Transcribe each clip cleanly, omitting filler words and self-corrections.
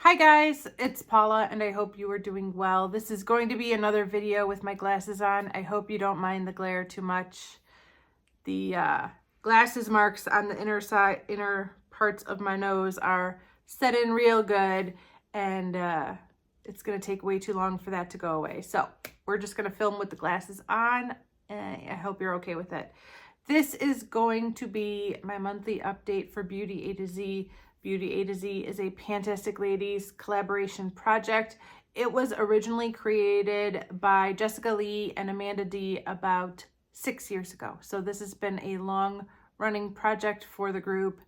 Hi guys, it's Paula and I hope you are doing well. This is going to be another video with my glasses on. I hope you don't mind the glare too much. The glasses marks on the inner parts of my nose are set in real good, and it's going to take way too long for that to go away. So we're just going to film with the glasses on, and I hope you're okay with it. This is going to be my monthly update for Beauty A to Z. Beauty A to Z is a Fantastic Ladies collaboration project. It was originally created by Jessica Lee and Amanda D about 6 years ago. So this has been a long running project for the group.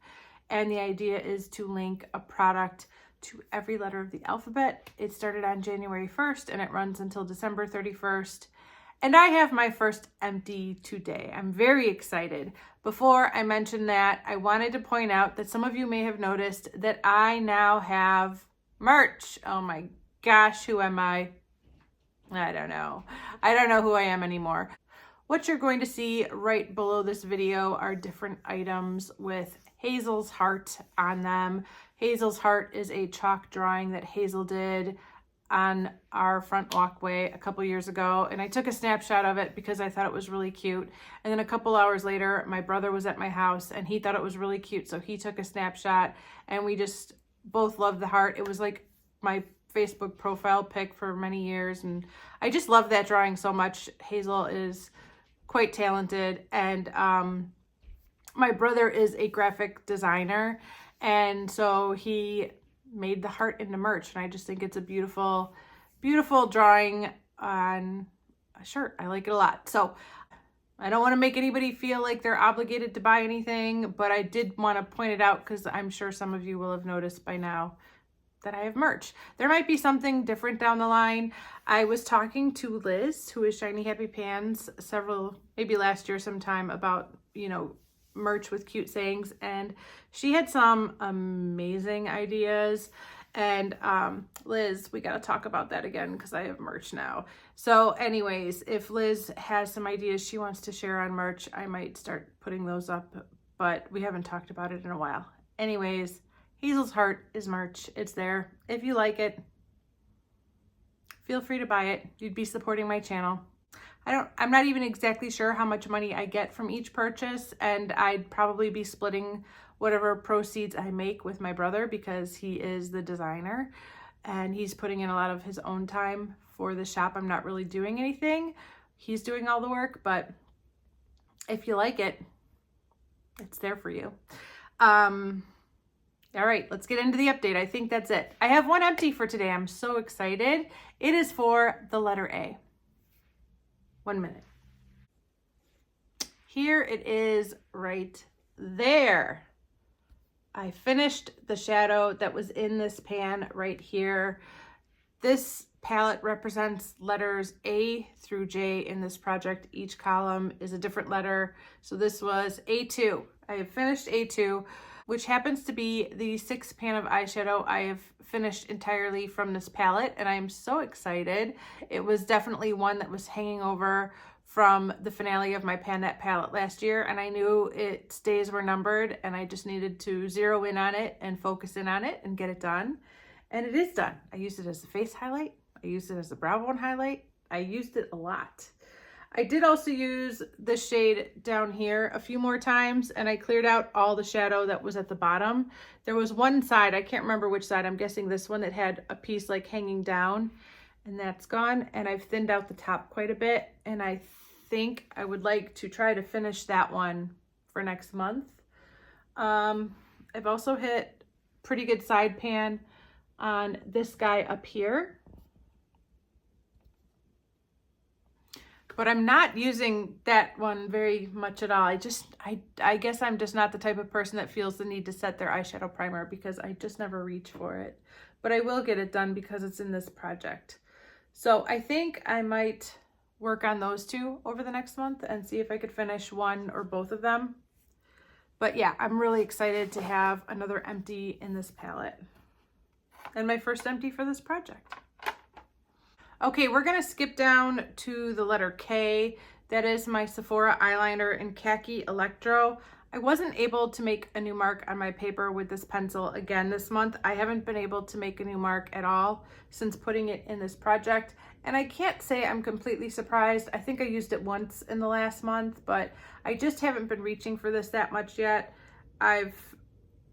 And the idea is to link a product to every letter of the alphabet. It started on January 1st and it runs until December 31st. And I have my first empty today. I'm very excited. Before I mention that, I wanted to point out that some of you may have noticed that I now have merch. Oh my gosh, who am I? I don't know. I don't know who I am anymore. What you're going to see right below this video are different items with Hazel's heart on them. Hazel's heart is a chalk drawing that Hazel did on our front walkway a couple years ago, and I took a snapshot of it because I thought it was really cute. And then a couple hours later, my brother was at my house and he thought it was really cute, so he took a snapshot, and we just both loved the heart. It was like my Facebook profile pic for many years, and I just love that drawing so much. Hazel is quite talented, and my brother is a graphic designer, and so he made the heart into merch, and I just think it's a beautiful drawing on a shirt. I like it a lot. So I don't want to make anybody feel like they're obligated to buy anything, but I did want to point it out because I'm sure some of you will have noticed by now that I have merch. There might be something different down the line. I was talking to Liz, who is Shiny Happy Pans, maybe last year sometime, about, merch with cute sayings, and she had some amazing ideas. And Liz, we got to talk about that again because I have merch now. So anyways, if Liz has some ideas she wants to share on merch, I might start putting those up, but we haven't talked about it in a while. Anyways, Hazel's heart is merch. It's there. If you like it, feel free to buy it. You'd be supporting my channel. I'm not even exactly sure how much money I get from each purchase, and I'd probably be splitting whatever proceeds I make with my brother because he is the designer and he's putting in a lot of his own time for the shop. I'm not really doing anything. He's doing all the work, but if you like it, it's there for you. All right, let's get into the update. I think that's it. I have one empty for today. I'm so excited. It is for the letter A. 1 minute. Here it is right there. I finished the shadow that was in this pan right here. This palette represents letters A through J in this project. Each column is a different letter. So this was A2. I have finished A2, which happens to be the 6th pan of eyeshadow I have finished entirely from this palette, and I'm so excited. It was definitely one that was hanging over from the finale of my Panette palette last year, and I knew its days were numbered, and I just needed to zero in on it and focus in on it and get it done. And it is done. I used it as a face highlight. I used it as a brow bone highlight. I used it a lot. I did also use the shade down here a few more times, and I cleared out all the shadow that was at the bottom. There was one side, I can't remember which side, I'm guessing this one, that had a piece like hanging down, and that's gone. And I've thinned out the top quite a bit, and I think I would like to try to finish that one for next month. I've also hit pretty good side pan on this guy up here. But I'm not using that one very much at all. I guess I'm just not the type of person that feels the need to set their eyeshadow primer because I just never reach for it. But I will get it done because it's in this project. So I think I might work on those two over the next month and see if I could finish one or both of them. But yeah, I'm really excited to have another empty in this palette. And my first empty for this project. Okay, we're gonna skip down to the letter K. That is my Sephora eyeliner in Khaki Electro. I wasn't able to make a new mark on my paper with this pencil again this month. I haven't been able to make a new mark at all since putting it in this project. And I can't say I'm completely surprised. I think I used it once in the last month, but I just haven't been reaching for this that much yet. I've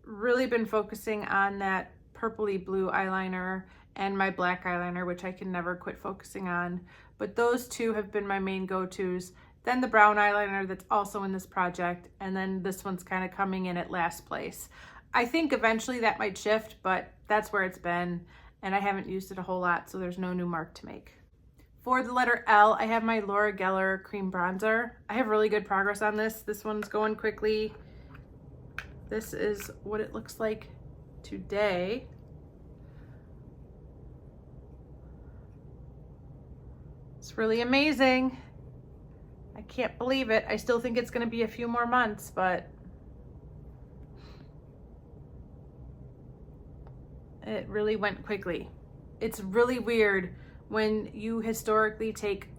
really been focusing on that purpley blue eyeliner and my black eyeliner, which I can never quit focusing on. But those two have been my main go-tos. Then the brown eyeliner that's also in this project, and then this one's kind of coming in at last place. I think eventually that might shift, but that's where it's been, and I haven't used it a whole lot, so there's no new mark to make. For the letter L, I have my Laura Geller cream bronzer. I have really good progress on this. This one's going quickly. This is what it looks like today. It's really amazing. I can't believe it. I still think it's going to be a few more months, but it really went quickly. It's really weird when you historically take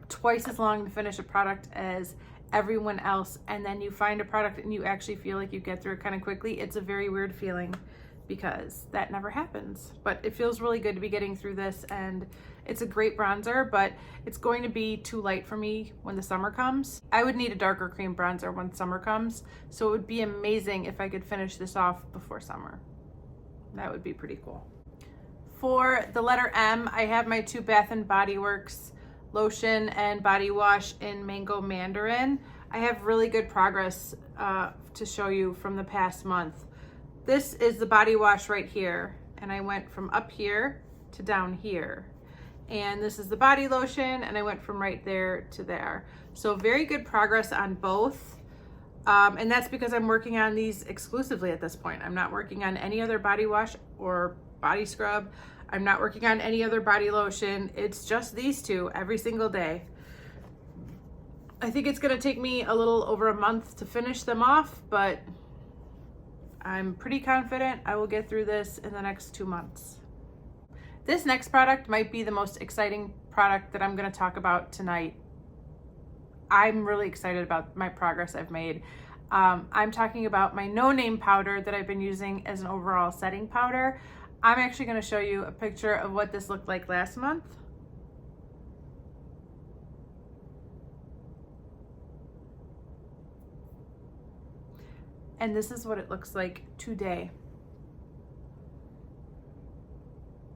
twice as long to finish a product as everyone else, and then you find a product and you actually feel like you get through it kind of quickly. It's a very weird feeling because that never happens, but it feels really good to be getting through this, and it's a great bronzer, but it's going to be too light for me when the summer comes. I would need a darker cream bronzer when summer comes, so it would be amazing if I could finish this off before summer. That would be pretty cool. For the letter M, I have my two Bath & Body Works lotion and body wash in Mango Mandarin. I have really good progress to show you from the past month. This is the body wash right here, and I went from up here to down here. And this is the body lotion, and I went from right there to there. So very good progress on both. And that's because I'm working on these exclusively at this point. I'm not working on any other body wash or body scrub. I'm not working on any other body lotion. It's just these two every single day. I think it's gonna take me a little over a month to finish them off, but I'm pretty confident I will get through this in the next 2 months. This next product might be the most exciting product that I'm going to talk about tonight. I'm really excited about my progress I've made. I'm talking about my No Name powder that I've been using as an overall setting powder. I'm actually going to show you a picture of what this looked like last month. And this is what it looks like today.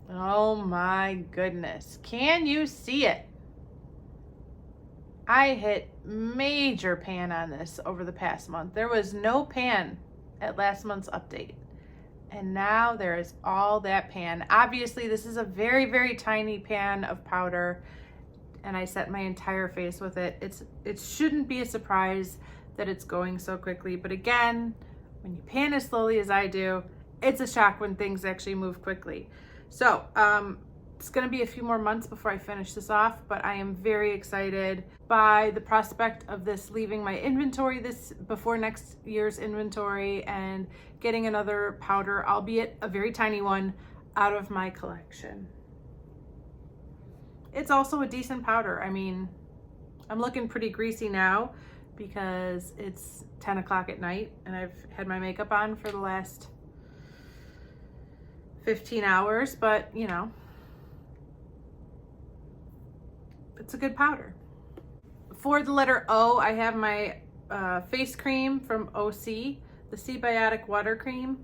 Oh my goodness. Can you see it? I hit major pan on this over the past month. There was no pan at last month's update. And now there is all that pan. Obviously, this is a very, very tiny pan of powder, and I set my entire face with it. It shouldn't be a surprise that it's going so quickly. But again, when you pan as slowly as I do, it's a shock when things actually move quickly. So it's going to be a few more months before I finish this off, but I am very excited by the prospect of this leaving my inventory before next year's inventory and getting another powder, albeit a very tiny one, out of my collection. It's also a decent powder. I mean, I'm looking pretty greasy now because it's 10 o'clock at night and I've had my makeup on for the last 15 hours, but you know, it's a good powder. For the letter O, I have my face cream from OC, the Seabiotic Water Cream.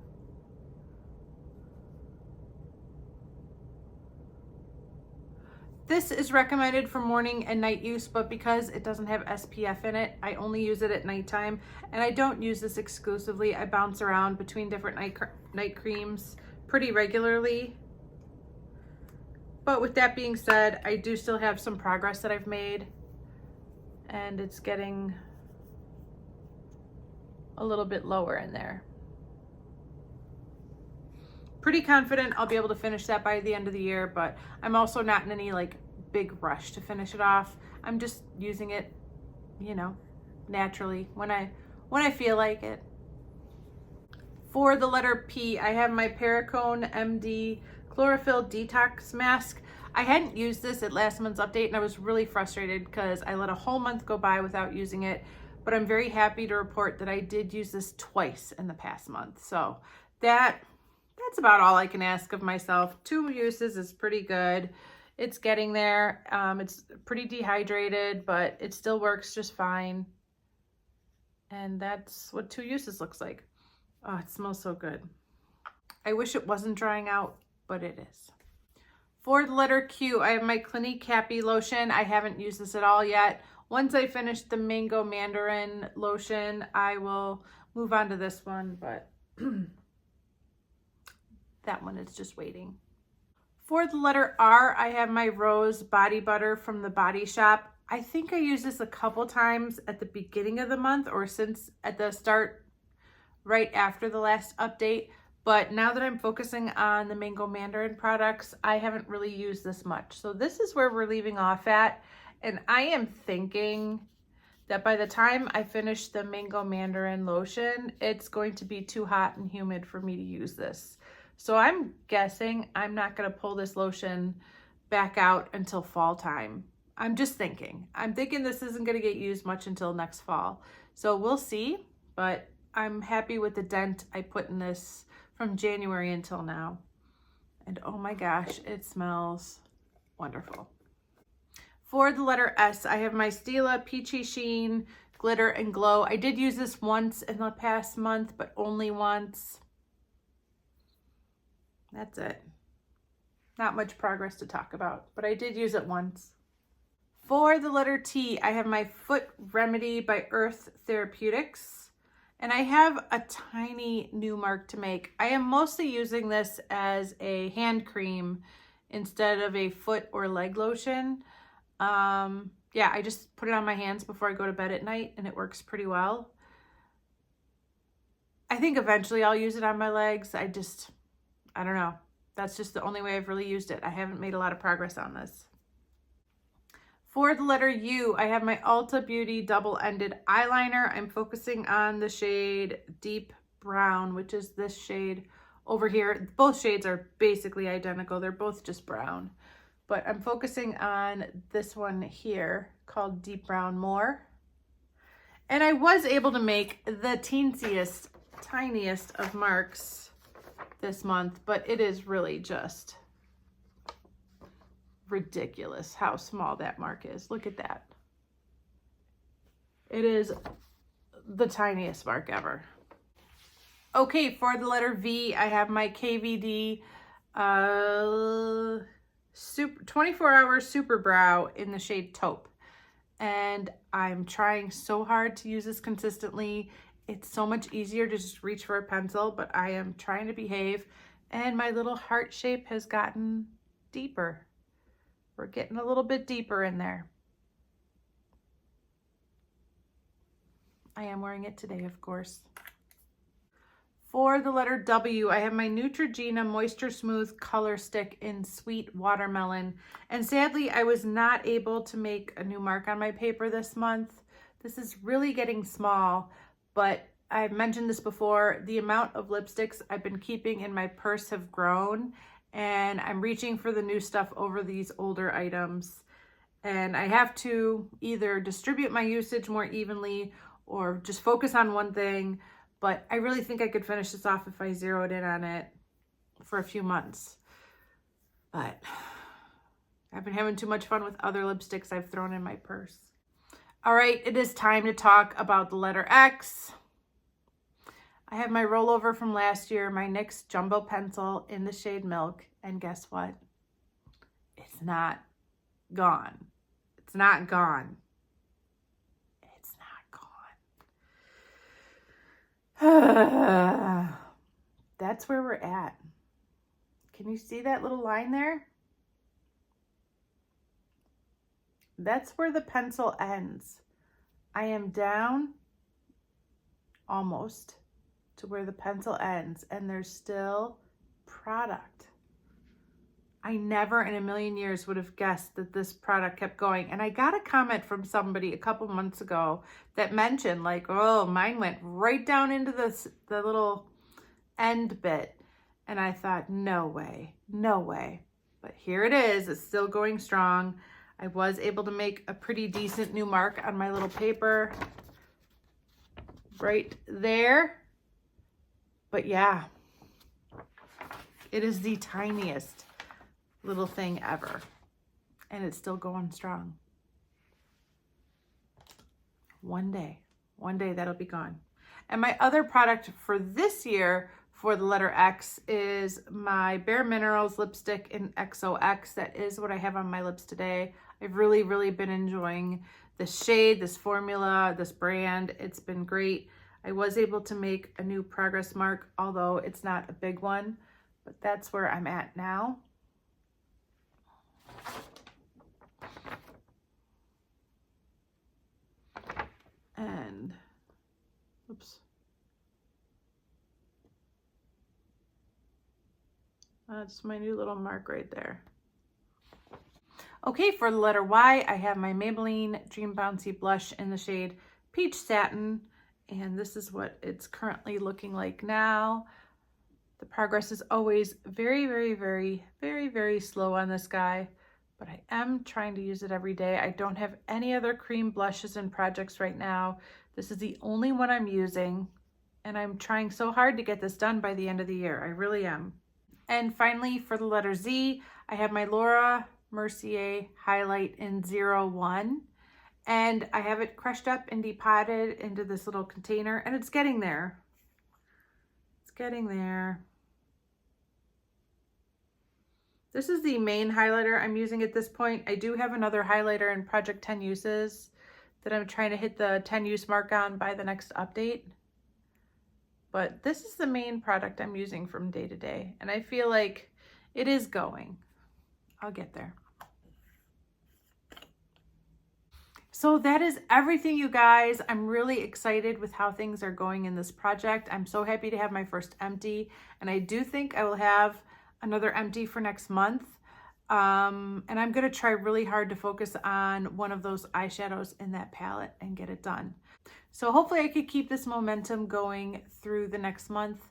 This is recommended for morning and night use, but because it doesn't have SPF in it, I only use it at nighttime, and I don't use this exclusively. I bounce around between different night creams pretty regularly. But with that being said, I do still have some progress that I've made, and it's getting a little bit lower in there. Pretty confident I'll be able to finish that by the end of the year, but I'm also not in any like big rush to finish it off. I'm just using it, you know, naturally when I feel like it. For the letter P, I have my Perricone MD Chlorophyll Detox Mask. I hadn't used this at last month's update, and I was really frustrated because I let a whole month go by without using it. but I'm very happy to report that I did use this twice in the past month. So that's about all I can ask of myself. 2 uses is pretty good. It's getting there. It's pretty dehydrated, but it still works just fine. And that's what 2 uses looks like. Oh, it smells so good. I wish it wasn't drying out, but it is. For the letter Q, I have my Clinique Happy lotion. I haven't used this at all yet. Once I finish the Mango Mandarin lotion, I will move on to this one, but that one is just waiting. For the letter R, I have my Rose Body Butter from the Body Shop. I think I used this a couple times at the beginning of the month or since at the start, right after the last update. But now that I'm focusing on the Mango Mandarin products, I haven't really used this much. So this is where we're leaving off at. And I am thinking that by the time I finish the Mango Mandarin lotion, it's going to be too hot and humid for me to use this. So I'm guessing I'm not going to pull this lotion back out until fall time. I'm just thinking. I'm thinking this isn't going to get used much until next fall. So we'll see, but I'm happy with the dent I put in this from January until now. And oh my gosh, it smells wonderful. For the letter S, I have my Stila Peachy Sheen Glitter and Glow. I did use this once in the past month, but only once. That's it. Not much progress to talk about, but I did use it once. For the letter T, I have my Foot Remedy by Earth Therapeutics. And I have a tiny new mark to make. I am mostly using this as a hand cream instead of a foot or leg lotion. Yeah, I just put it on my hands before I go to bed at night and it works pretty well. I think eventually I'll use it on my legs. I don't know. That's just the only way I've really used it. I haven't made a lot of progress on this. For the letter U, I have my Ulta Beauty double-ended eyeliner. I'm focusing on the shade Deep Brown, which is this shade over here. Both shades are basically identical. They're both just brown. But I'm focusing on this one here called Deep Brown More. And I was able to make the teensiest, tiniest of marks this month, but it is really just ridiculous how small that mark is. Look at that. It is the tiniest mark ever. Okay, for the letter V, I have my KVD 24-hour Super Brow in the shade Taupe. And I'm trying so hard to use this consistently. It's so much easier to just reach for a pencil, but I am trying to behave. And my little heart shape has gotten deeper. We're getting a little bit deeper in there. I am wearing it today, of course. For the letter W, I have my Neutrogena Moisture Smooth Color Stick in Sweet Watermelon. And sadly, I was not able to make a new mark on my paper this month. This is really getting small, but I've mentioned this before. The amount of lipsticks I've been keeping in my purse have grown, and I'm reaching for the new stuff over these older items. And I have to either distribute my usage more evenly or just focus on one thing. But I really think I could finish this off if I zeroed in on it for a few months. But I've been having too much fun with other lipsticks I've thrown in my purse. All right, it is time to talk about the letter X. I have my rollover from last year, my NYX Jumbo Pencil in the shade Milk. And guess what? It's not gone. It's not gone. It's not gone. That's where we're at. Can you see that little line there? That's where the pencil ends. I am down almost to where the pencil ends, and there's still product. I never in a million years would have guessed that this product kept going. And I got a comment from somebody a couple months ago that mentioned like, oh, mine went right down into the little end bit. And I thought, no way, no way. But here it is. It's still going strong. I was able to make a pretty decent new mark on my little paper. right there. But yeah, it is the tiniest little thing ever. And it's still going strong. One day that'll be gone. And my other product for this year for the letter X is my Bare Minerals lipstick in XOX. That is what I have on my lips today. I've really, really been enjoying this shade, this formula, this brand. It's been great. I was able to make a new progress mark, although it's not a big one, but that's where I'm at now. And, oops. That's my new little mark right there. Okay, for the letter Y, I have my Maybelline Dream Bouncy blush in the shade Peach Satin, and this is what it's currently looking like now. The progress is always very, very, very, very, very slow on this guy, but I am trying to use it every day. I don't have any other cream blushes and projects right now. This is the only one I'm using, and I'm trying so hard to get this done by the end of the year. I really am. And finally, for the letter Z, I have my Laura Mercier highlight in 01, and I have it crushed up and depotted into this little container, and it's getting there. It's getting there. This is the main highlighter I'm using at this point. I do have another highlighter in Project 10 Uses that I'm trying to hit the 10 use mark on by the next update. But this is the main product I'm using from day to day, and I feel like it is going. I'll get there. So that is everything, you guys. I'm really excited with how things are going in this project. I'm so happy to have my first empty, and I do think I will have another empty for next month. And I'm gonna try really hard to focus on one of those eyeshadows in that palette and get it done. So hopefully I could keep this momentum going through the next month.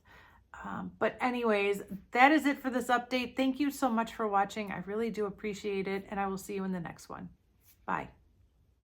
But anyways, that is it for this update. Thank you so much for watching. I really do appreciate it, and I will see you in the next one. Bye.